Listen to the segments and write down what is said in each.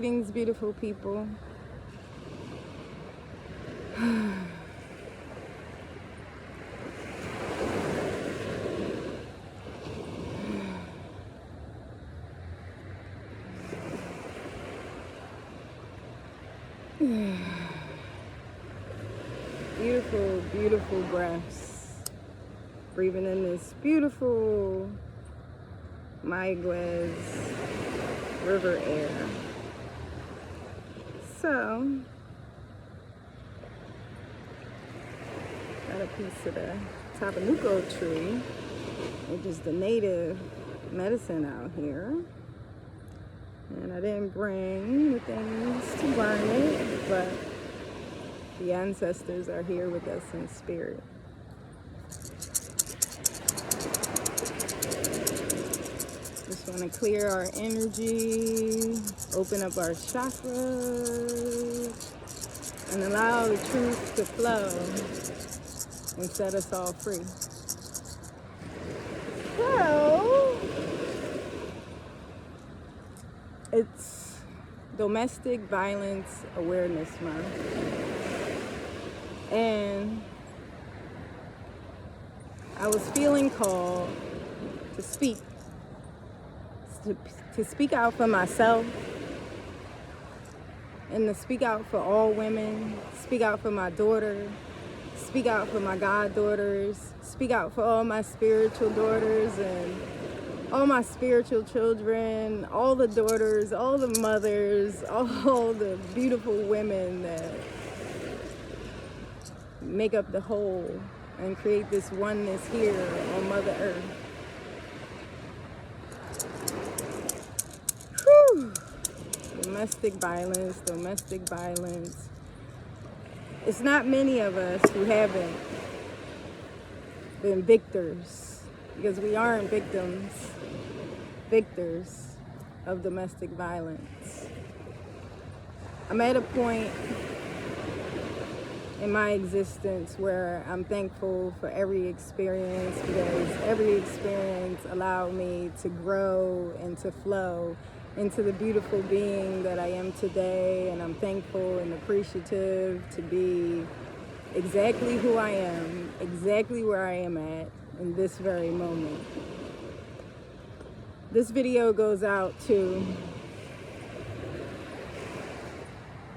Greetings, beautiful people. Beautiful, beautiful breaths. Breathing in this beautiful Mayaguez river air. So, got a piece of the tabanuco tree, which is the native medicine out here. And I didn't bring the things to burn it, but the ancestors are here with us in spirit. Just want to clear our energy, open up our chakras, and allow the truth to flow and set us all free. So, it's Domestic Violence Awareness Month. And I was feeling called to speak out for myself and to speak out for all women, speak out for my daughter, speak out for my goddaughters, speak out for all my spiritual daughters and all my spiritual children, all the daughters, all the mothers, all the beautiful women that make up the whole and create this oneness here on Mother Earth. Whew. Domestic violence, domestic violence. It's not many of us who haven't been victors, because we aren't victims, victors of domestic violence. I'm at a point in my existence where I'm thankful for every experience, because every experience allowed me to grow and to flow into the beautiful being that I am today. And I'm thankful and appreciative to be exactly who I am, exactly where I am at in this very moment. This video goes out to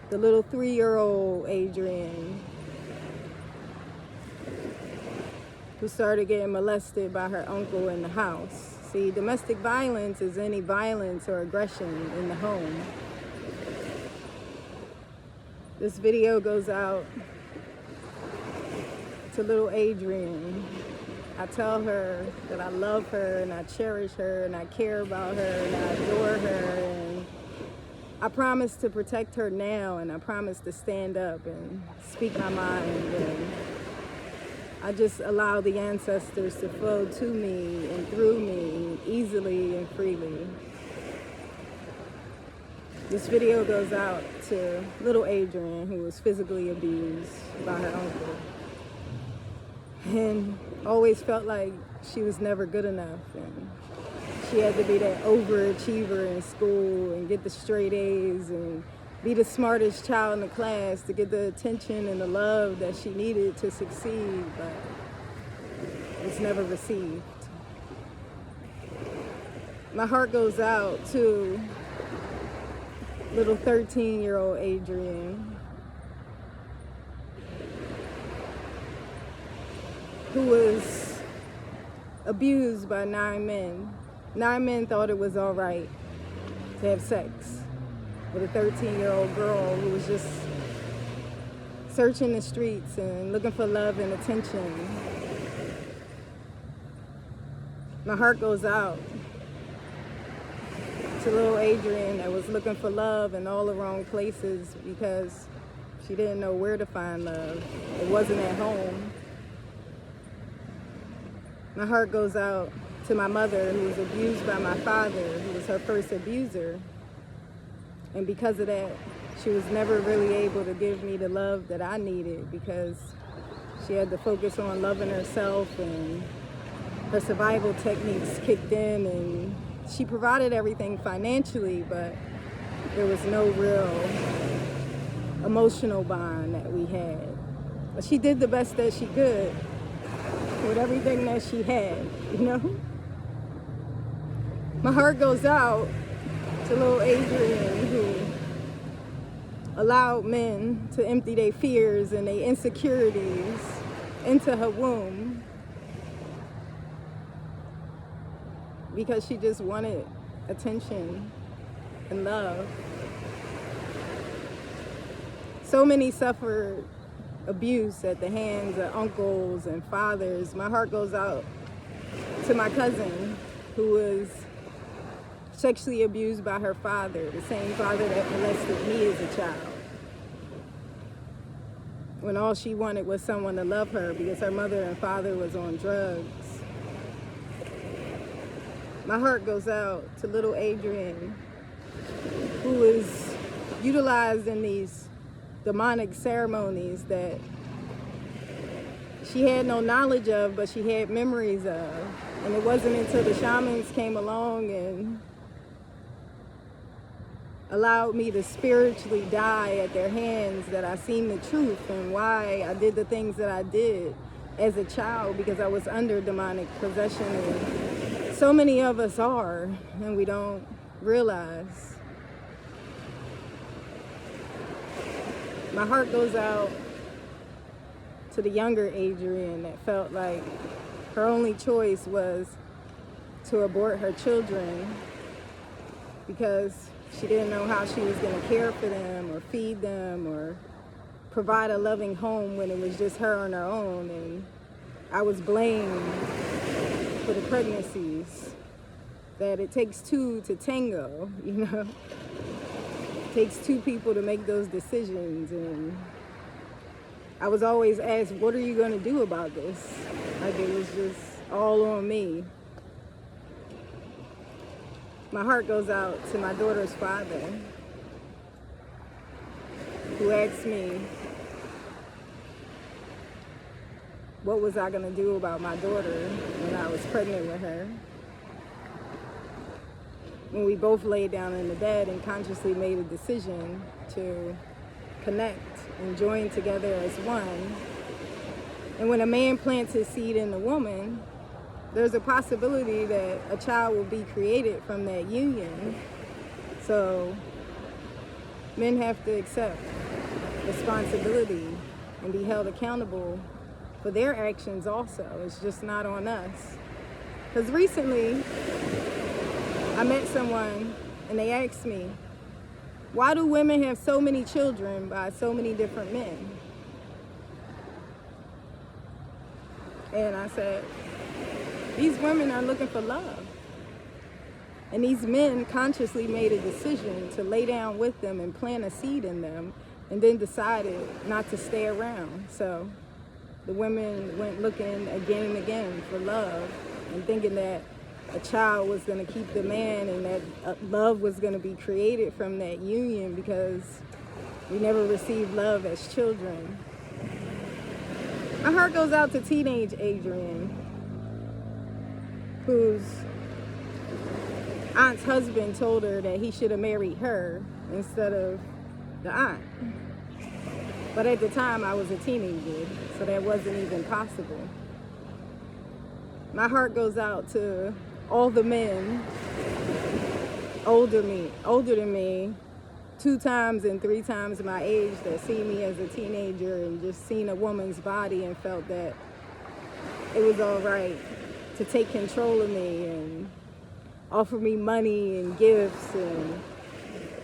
the little 3-year-old Adrian, who started getting molested by her uncle in the house. See, domestic violence is any violence or aggression in the home. This video goes out to little Adrian. I tell her that I love her and I cherish her and I care about her and I adore her, and I promise to protect her now, and I promise to stand up and speak my mind, and I just allow the ancestors to flow to me and through me easily and freely. This video goes out to little Adrian, who was physically abused by her uncle and always felt like she was never good enough, and she had to be that overachiever in school and get the straight A's and be the smartest child in the class to get the attention and the love that she needed to succeed, but it's never received. My heart goes out to little 13-year-old Adrian, who was abused by 9 men. 9 men thought it was all right to have sex with a 13-year-old girl who was just searching the streets and looking for love and attention. My heart goes out to little Adrian that was looking for love in all the wrong places because she didn't know where to find love. It wasn't at home. My heart goes out to my mother, who was abused by my father, who was her first abuser. And because of that, she was never really able to give me the love that I needed, because she had to focus on loving herself, and her survival techniques kicked in, and she provided everything financially, but there was no real emotional bond that we had. But she did the best that she could with everything that she had, you know? My heart goes out to little Adrian, who allowed men to empty their fears and their insecurities into her womb because she just wanted attention and love. So many suffered abuse at the hands of uncles and fathers. My heart goes out to my cousin, who was sexually abused by her father, the same father that molested me as a child, when all she wanted was someone to love her because her mother and father was on drugs. My heart goes out to little Adrian, who was utilized in these demonic ceremonies that she had no knowledge of, but she had memories of. And it wasn't until the shamans came along and allowed me to spiritually die at their hands that I seen the truth and why I did the things that I did as a child, because I was under demonic possession. And so many of us are, and we don't realize. My heart goes out to the younger Adrian that felt like her only choice was to abort her children because she didn't know how she was going to care for them or feed them or provide a loving home when it was just her on her own. And I was blamed for the pregnancies, that it takes two to tango, you know? It takes two people to make those decisions. And I was always asked, what are you going to do about this? Like, it was just all on me. My heart goes out to my daughter's father, who asked me, what was I gonna do about my daughter when I was pregnant with her? When we both laid down in the bed and consciously made a decision to connect and join together as one. And when a man plants his seed in a woman, there's a possibility that a child will be created from that union. So men have to accept responsibility and be held accountable for their actions also. It's just not on us. Because recently, I met someone and they asked me, why do women have so many children by so many different men? And I said, these women are looking for love. And these men consciously made a decision to lay down with them and plant a seed in them, and then decided not to stay around. So the women went looking again and again for love and thinking that a child was going to keep the man and that love was going to be created from that union, because we never received love as children. My heart goes out to teenage Adrian, whose aunt's husband told her that he should have married her instead of the aunt. But at the time I was a teenager, so that wasn't even possible. My heart goes out to all the men older than me, 2 times and 3 times my age, that see me as a teenager and just seen a woman's body and felt that it was all right to take control of me and offer me money and gifts and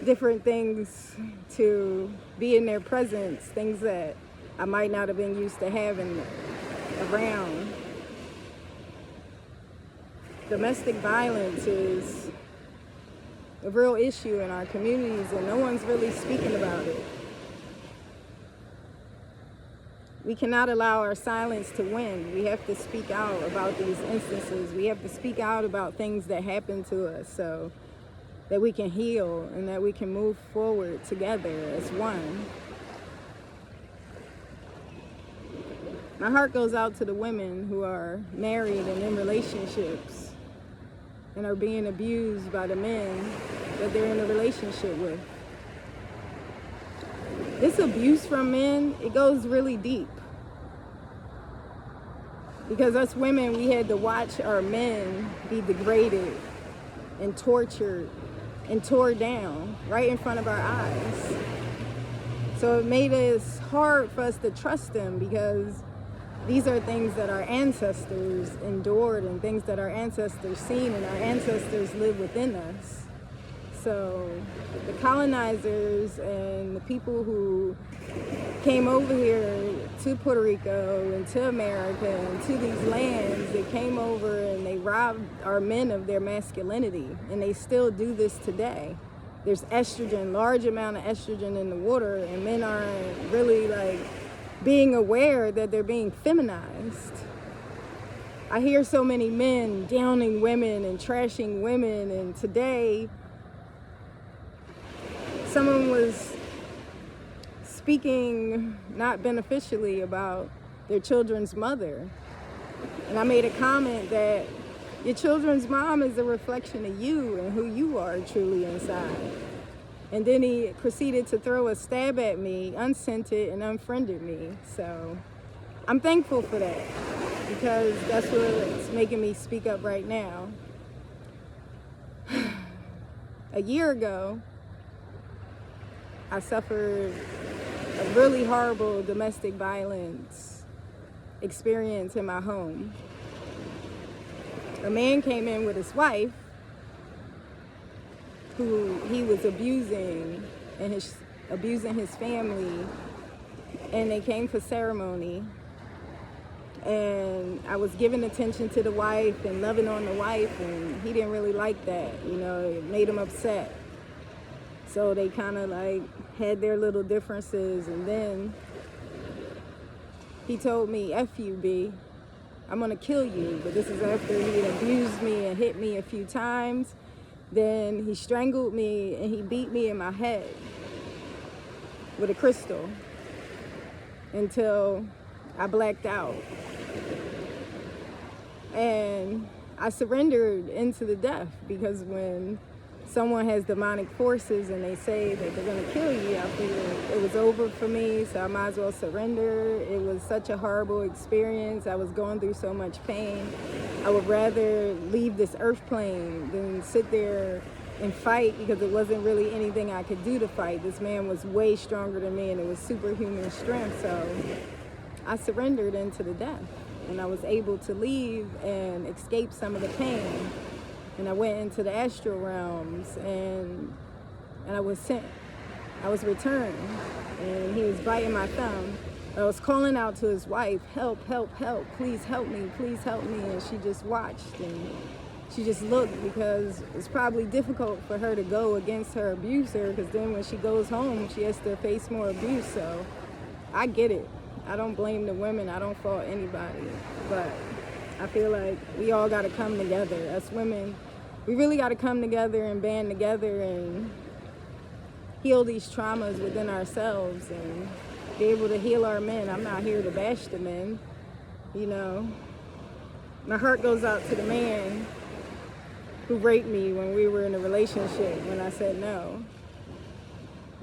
different things to be in their presence, things that I might not have been used to having around. Domestic violence is a real issue in our communities, and no one's really speaking about it. We cannot allow our silence to win. We have to speak out about these instances. We have to speak out about things that happen to us so that we can heal and that we can move forward together as one. My heart goes out to the women who are married and in relationships and are being abused by the men that they're in a relationship with. this abuse from men, it goes really deep. Because us women, we had to watch our men be degraded and tortured and tore down right in front of our eyes. So it made it hard for us to trust them, because these are things that our ancestors endured and things that our ancestors seen, and our ancestors live within us. So the colonizers and the people who came over here to Puerto Rico and to America and to these lands, they came over and they robbed our men of their masculinity, and they still do this today. There's estrogen, large amount of estrogen in the water, and men aren't really like being aware that they're being feminized. I hear so many men downing women and trashing women, and today someone was speaking not beneficially about their children's mother. And I made a comment that your children's mom is a reflection of you and who you are truly inside. And then he proceeded to throw a stab at me, unscented, and unfriended me. So I'm thankful for that, because that's what's making me speak up right now. A year ago, I suffered a really horrible domestic violence experience in my home. A man came in with his wife, who he was abusing his family, and they came for ceremony. And I was giving attention to the wife and loving on the wife, and he didn't really like that. You know, it made him upset. So they kind of like had their little differences, and then he told me, "F you, B, I'm gonna kill you." But this is after he had abused me and hit me a few times. Then he strangled me and he beat me in my head with a crystal until I blacked out. And I surrendered into the death, because when someone has demonic forces and they say that they're gonna kill you, I figured it was over for me, so I might as well surrender. It was such a horrible experience. I was going through so much pain. I would rather leave this earth plane than sit there and fight, because it wasn't really anything I could do to fight. This man was way stronger than me, and it was superhuman strength. So I surrendered into the death, and I was able to leave and escape some of the pain. And I went into the astral realms, and I was sent. I was returned, and he was biting my thumb. I was calling out to his wife, "Help, help, help, please help me, please help me." And she just watched, and she just looked, because it's probably difficult for her to go against her abuser, because then when she goes home, she has to face more abuse. So I get it. I don't blame the women. I don't fault anybody. But I feel like we all got to come together. Us women, we really got to come together and band together and heal these traumas within ourselves and be able to heal our men. I'm not here to bash the men, you know. My heart goes out to the man who raped me when we were in a relationship, when I said no.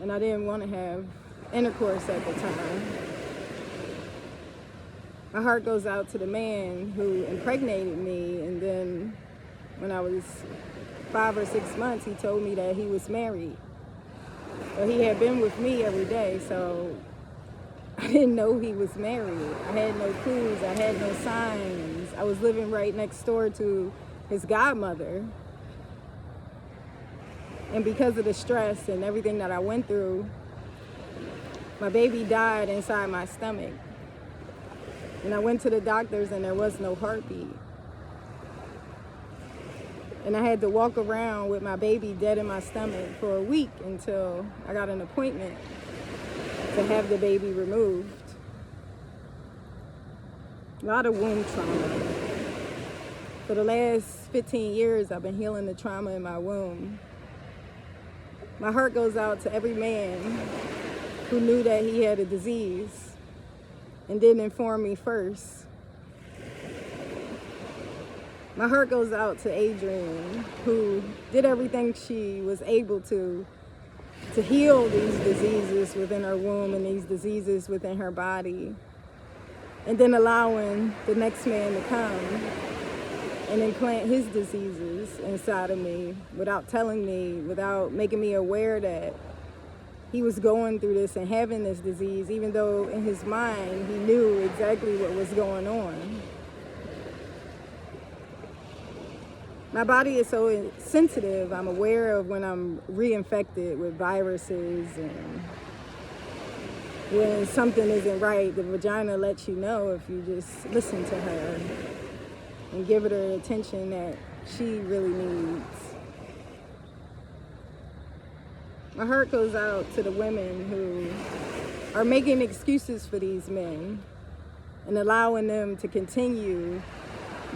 And I didn't want to have intercourse at the time. My heart goes out to the man who impregnated me, and then when I was 5 or 6 months, he told me that he was married. But he had been with me every day, so I didn't know he was married. I had no clues, I had no signs. I was living right next door to his godmother. And because of the stress and everything that I went through, my baby died inside my stomach. And I went to the doctors and there was no heartbeat. And I had to walk around with my baby dead in my stomach for a week until I got an appointment to have the baby removed. A lot of womb trauma. For the last 15 years, I've been healing the trauma in my womb. My heart goes out to every man who knew that he had a disease and didn't inform me first. My heart goes out to Adrienne, who did everything she was able to to heal these diseases within her womb and these diseases within her body, and then allowing the next man to come and implant his diseases inside of me without telling me, without making me aware that he was going through this and having this disease, even though in his mind he knew exactly what was going on. My body is so sensitive. I'm aware of when I'm reinfected with viruses, and when something isn't right. The vagina lets you know if you just listen to her and give it the attention that she really needs. My heart goes out to the women who are making excuses for these men and allowing them to continue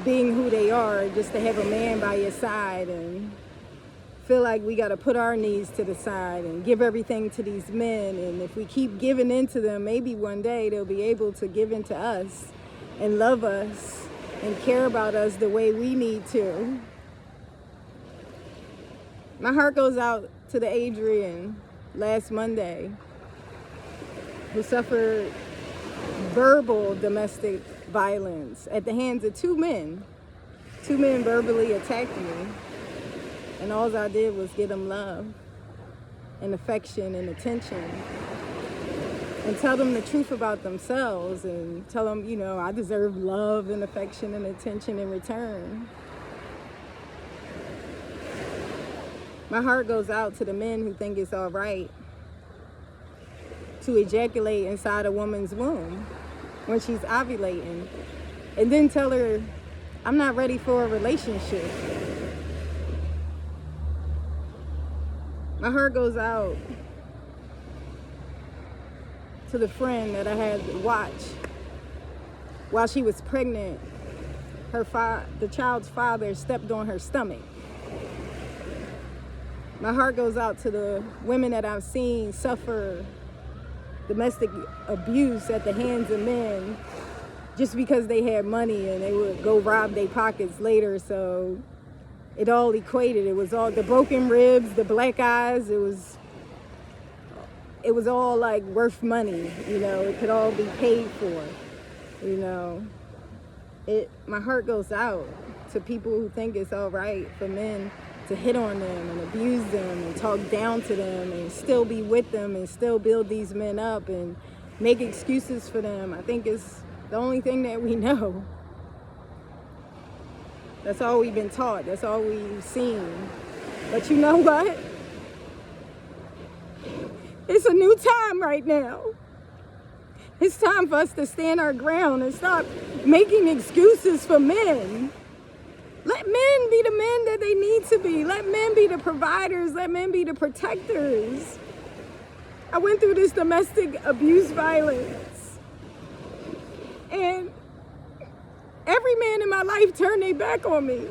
being who they are just to have a man by your side and feel like we got to put our needs to the side and give everything to these men. And if we keep giving into them, maybe one day they'll be able to give into us and love us and care about us the way we need to. My heart goes out to the Adrian last Monday who suffered verbal domestic violence at the hands of two men. Two men verbally attacked me, and all I did was give them love and affection and attention and tell them the truth about themselves and tell them, you know, I deserve love and affection and attention in return. My heart goes out to the men who think it's all right to ejaculate inside a woman's womb when she's ovulating and then tell her, I'm not ready for a relationship. My heart goes out to the friend that I had to watch while she was pregnant. The child's father stepped on her stomach. My heart goes out to the women that I've seen suffer domestic abuse at the hands of men just because they had money and they would go rob their pockets later. So it all equated. It was all the broken ribs, the black eyes. It was all like worth money, you know. It could all be paid for, you know. My heart goes out to people who think it's all right for men to hit on them and abuse them and talk down to them and still be with them and still build these men up and make excuses for them. I think it's the only thing that we know. That's all we've been taught. That's all we've seen. But you know what? It's a new time right now. It's time for us to stand our ground and stop making excuses for men. Let men be the men that they need to be. Let men be the providers. Let men be the protectors. I went through this domestic abuse violence, and every man in my life turned their back on me.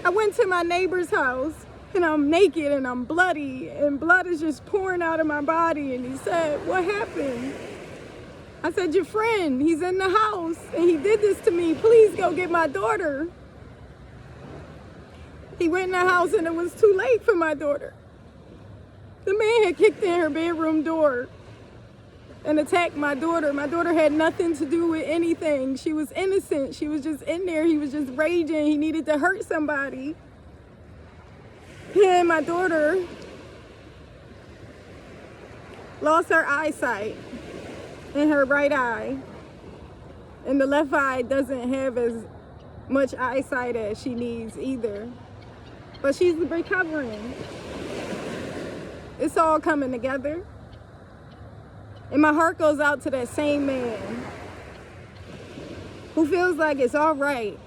I went to my neighbor's house, and I'm naked and I'm bloody, and blood is just pouring out of my body. And he said, "What happened?" I said, "Your friend, he's in the house and he did this to me. Please go get my daughter." He went in the house and it was too late for my daughter. The man had kicked in her bedroom door and attacked my daughter. My daughter had nothing to do with anything. She was innocent. She was just in there. He was just raging. He needed to hurt somebody. And my daughter lost her eyesight in her right eye, and the left eye doesn't have as much eyesight as she needs either, but she's recovering. It's all coming together, and my heart goes out to that same man who feels like it's all right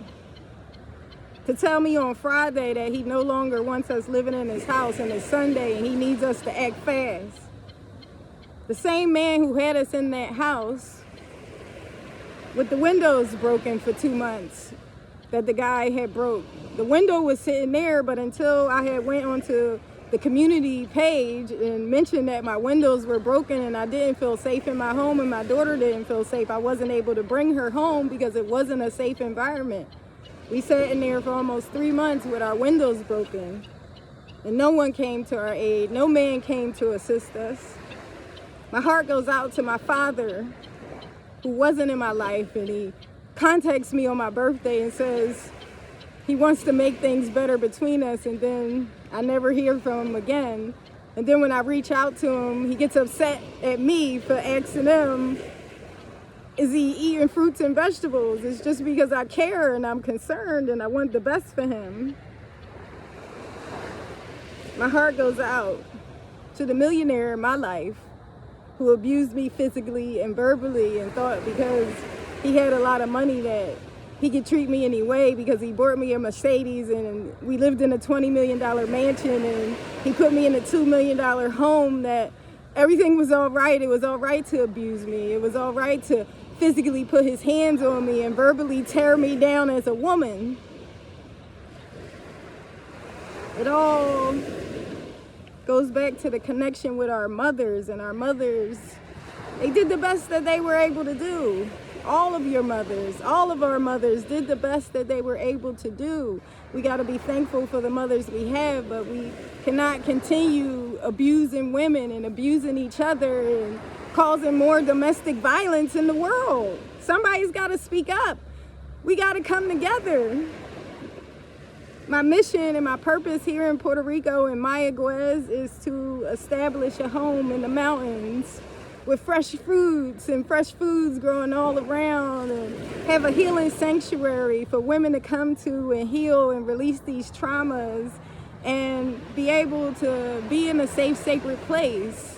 to tell me on Friday that he no longer wants us living in his house, and it's Sunday and he needs us to act fast. The same man who had us in that house with the windows broken for 2 months that the guy had broke. The window was sitting there, but until I had went onto the community page and mentioned that my windows were broken and I didn't feel safe in my home and my daughter didn't feel safe, I wasn't able to bring her home because it wasn't a safe environment. We sat in there for almost 3 months with our windows broken. and no one came to our aid. No man came to assist us. My heart goes out to my father, who wasn't in my life, and he contacts me on my birthday and says he wants to make things better between us, and then I never hear from him again. And then when I reach out to him, he gets upset at me for asking him, is he eating fruits and vegetables? It's just because I care and I'm concerned and I want the best for him. My heart goes out to the millionaire in my life who abused me physically and verbally and thought because he had a lot of money that he could treat me anyway because he bought me a Mercedes and we lived in a $20 million mansion and he put me in a $2 million home, that everything was all right. It was all right to abuse me. It was all right to physically put his hands on me and verbally tear me down as a woman. It all goes back to the connection with our mothers, and our mothers, they did the best that they were able to do. All of your mothers, all of our mothers did the best that they were able to do. We got to be thankful for the mothers we have, but we cannot continue abusing women and abusing each other and causing more domestic violence in the world. Somebody's got to speak up. We got to come together. My mission and my purpose here in Puerto Rico and Mayagüez is to establish a home in the mountains with fresh fruits and fresh foods growing all around, and have a healing sanctuary for women to come to and heal and release these traumas and be able to be in a safe, sacred place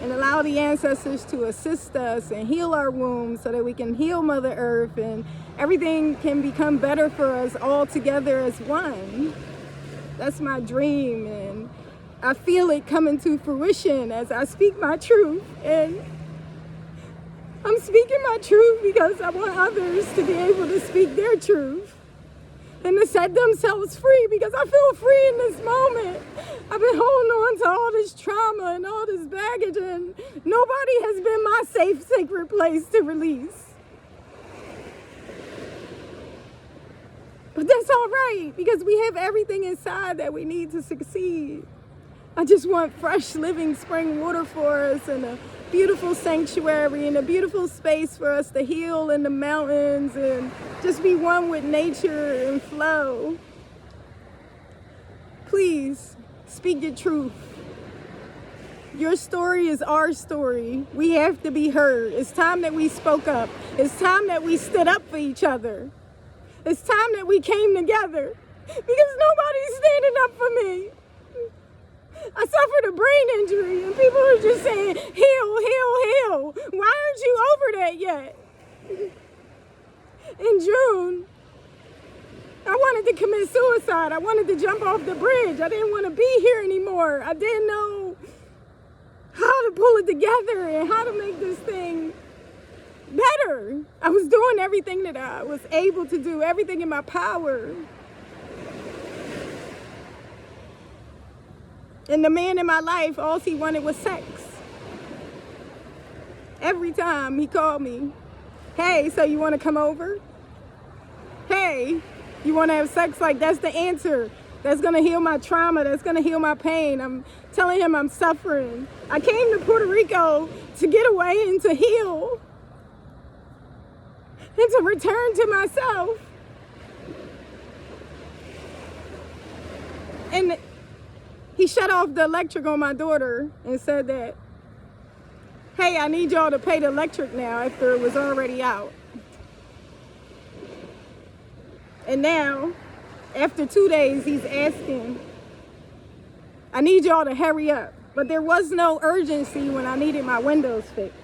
and allow the ancestors to assist us and heal our wombs so that we can heal Mother Earth and everything can become better for us all together as one. That's my dream, and I feel it coming to fruition as I speak my truth. And I'm speaking my truth because I want others to be able to speak their truth and to set themselves free, because I feel free in this moment. I've been holding on to all this trauma and all this baggage, and nobody has been my safe, sacred place to release. But that's all right, because we have everything inside that we need to succeed. I just want fresh living spring water for us and a beautiful sanctuary and a beautiful space for us to heal in the mountains and just be one with nature and flow. Please speak your truth. Your story is our story. We have to be heard. It's time that we spoke up. It's time that we stood up for each other. It's time that we came together, because nobody's standing up for me. I suffered a brain injury and people are just saying, heal, heal, heal. Why aren't you over that yet? In June, I wanted to commit suicide. I wanted to jump off the bridge. I didn't want to be here anymore. I didn't know how to pull it together and how to make this thing better. I was doing everything that I was able to do, everything in my power. And the man in my life, all he wanted was sex. Every time he called me, hey, so you want to come over? Hey, you want to have sex? Like, that's the answer. That's going to heal my trauma. That's going to heal my pain. I'm telling him I'm suffering. I came to Puerto Rico to get away and to heal and to return to myself. And he shut off the electric on my daughter and said that, hey, I need y'all to pay the electric now, after it was already out. And now, after 2 days, he's asking, I need y'all to hurry up. But there was no urgency when I needed my windows fixed.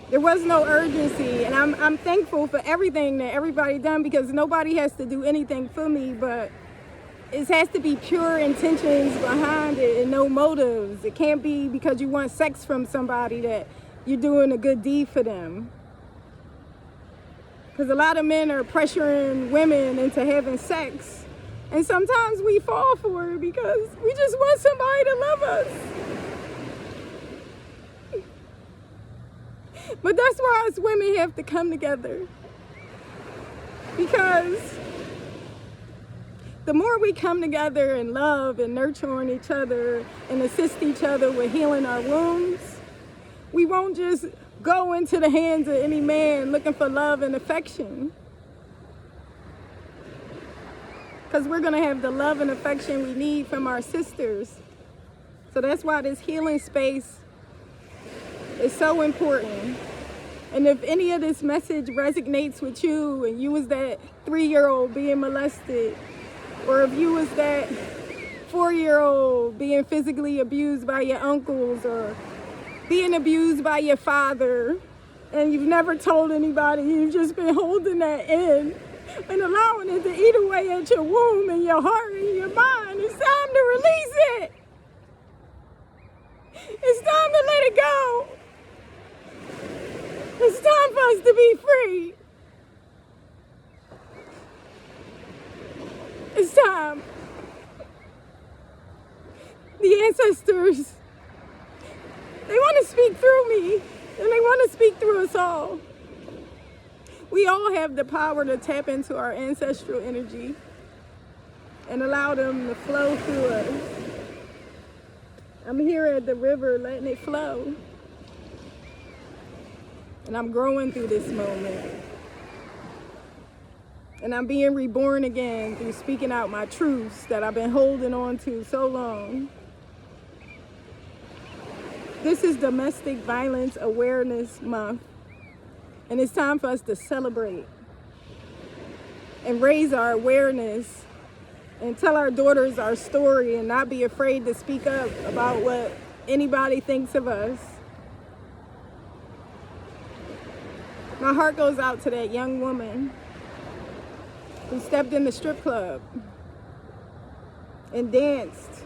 There was no urgency, and I'm thankful for everything that everybody done, because nobody has to do anything for me, but it has to be pure intentions behind it and no motives. It can't be because you want sex from somebody that you're doing a good deed for them. Because a lot of men are pressuring women into having sex, and sometimes we fall for it because we just want somebody to love us. But that's why us women have to come together, because the more we come together and love and nurture on each other and assist each other with healing our wounds, we won't just go into the hands of any man looking for love and affection. Because we're going to have the love and affection we need from our sisters. So that's why this healing space is so important. And if any of this message resonates with you and you was that 3-year-old being molested, or if you was that 4-year-old being physically abused by your uncles or being abused by your father, and you've never told anybody, you've just been holding that in and allowing it to eat away at your womb and your heart and your mind, it's time to release it. It's time to let it go. It's time for us to be free. It's time. The ancestors, they want to speak through me, and they want to speak through us all. We all have the power to tap into our ancestral energy and allow them to flow through us. I'm here at the river letting it flow. And I'm growing through this moment. And I'm being reborn again through speaking out my truths that I've been holding on to so long. This is Domestic Violence Awareness Month. And it's time for us to celebrate and raise our awareness and tell our daughters our story and not be afraid to speak up about what anybody thinks of us. My heart goes out to that young woman who stepped in the strip club and danced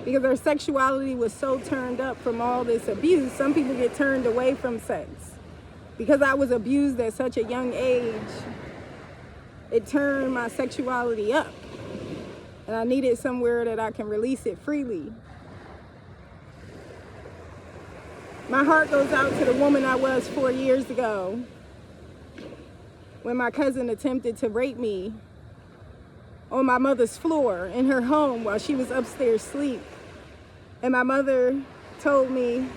because her sexuality was so turned up from all this abuse. Some people get turned away from sex. Because I was abused at such a young age, it turned my sexuality up. And I needed somewhere that I can release it freely. My heart goes out to the woman I was 4 years ago when my cousin attempted to rape me on my mother's floor in her home while she was upstairs asleep. And my mother told me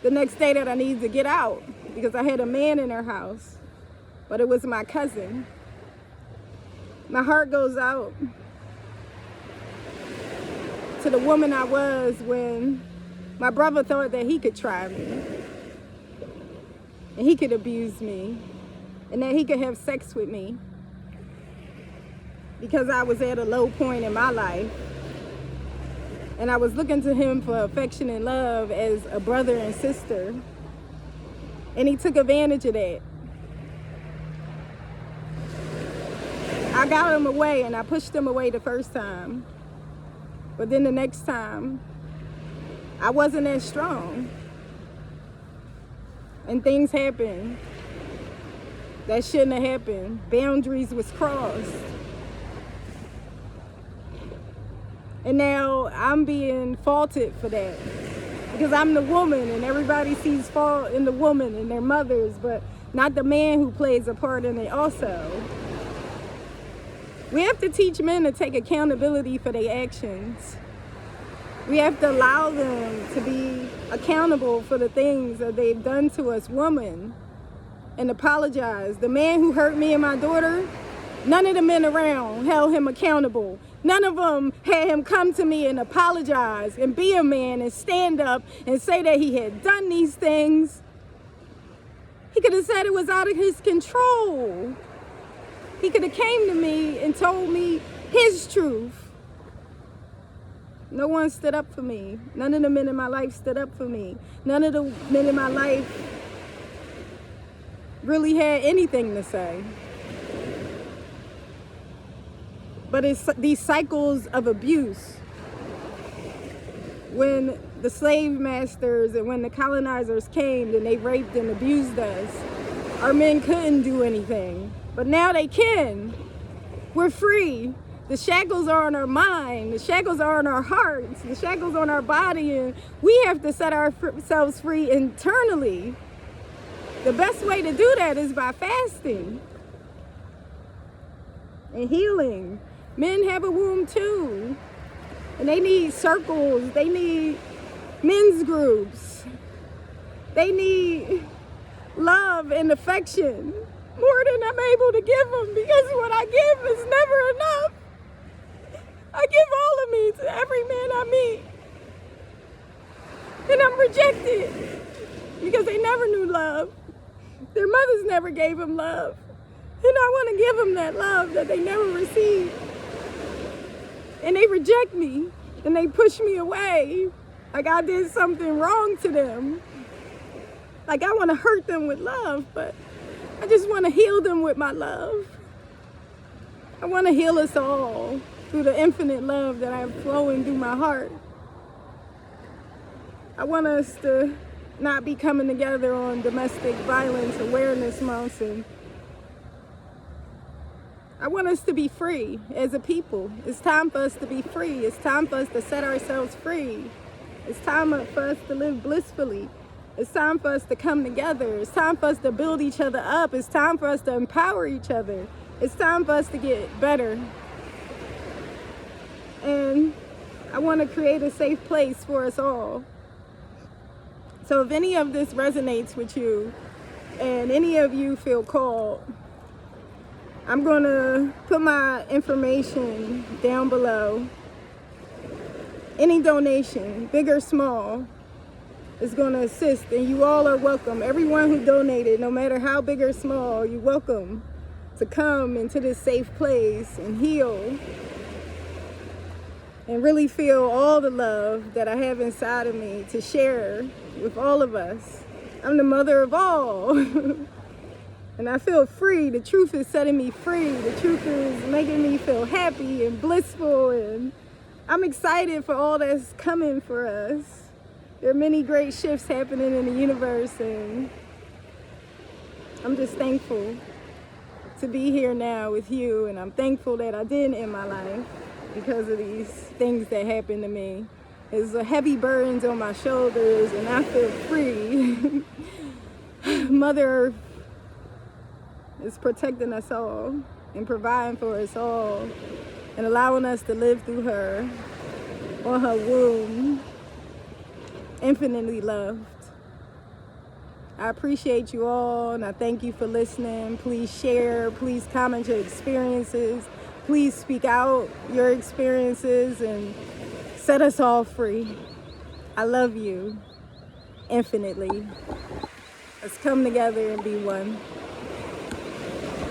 the next day that I needed to get out because I had a man in her house, but it was my cousin. My heart goes out to the woman I was when my brother thought that he could try me and he could abuse me and that he could have sex with me because I was at a low point in my life and I was looking to him for affection and love as a brother and sister, and he took advantage of that. I got him away and I pushed him away the first time, but then the next time I wasn't as strong. And things happened that shouldn't have happened. Boundaries was crossed. And now I'm being faulted for that. Because I'm the woman and everybody sees fault in the woman and their mothers, but not the man who plays a part in it also. We have to teach men to take accountability for their actions. We have to allow them to be accountable for the things that they've done to us women and apologize. The man who hurt me and my daughter, none of the men around held him accountable. None of them had him come to me and apologize and be a man and stand up and say that he had done these things. He could have said it was out of his control. He could have came to me and told me his truth. No one stood up for me. None of the men in my life stood up for me. None of the men in my life really had anything to say. But it's these cycles of abuse. When the slave masters and when the colonizers came and they raped and abused us, our men couldn't do anything. But now they can. We're free. The shackles are on our mind. The shackles are on our hearts. The shackles on our body. And we have to set ourselves free internally. The best way to do that is by fasting and healing Men have a womb too. And they need circles. They need men's groups. They need love and affection more than I'm able to give them, because what I give is never enough. I give all of me to every man I meet. And I'm rejected because they never knew love. Their mothers never gave them love. And I want to give them that love that they never received. And they reject me and they push me away like I did something wrong to them. Like I want to hurt them with love, but I just want to heal them with my love. I want to heal us all through the infinite love that I have flowing through my heart. I want us to not be coming together on domestic violence awareness months, and I want us to be free as a people. It's time for us to be free. It's time for us to set ourselves free. It's time for us to live blissfully. It's time for us to come together. It's time for us to build each other up. It's time for us to empower each other. It's time for us to get better. And I want to create a safe place for us all. So if any of this resonates with you and any of you feel called, I'm going to put my information down below. Any donation, big or small, is going to assist, and you all are welcome. Everyone who donated, no matter how big or small, you're welcome to come into this safe place and heal and really feel all the love that I have inside of me to share with all of us. I'm the mother of all. And I feel free. The truth is setting me free. The truth is making me feel happy and blissful, and I'm excited for all that's coming for us. There are many great shifts happening in the universe, and I'm just thankful to be here now with you, and I'm thankful that I did end my life because of these things that happened to me. There's a heavy burdens on my shoulders, and I feel free. Mother Earth is protecting us all and providing for us all and allowing us to live through her on her womb. Infinitely loved. I appreciate you all, and I thank you for listening. Please share, please comment your experiences, please speak out your experiences and set us all free. I love you infinitely. Let's come together and be one.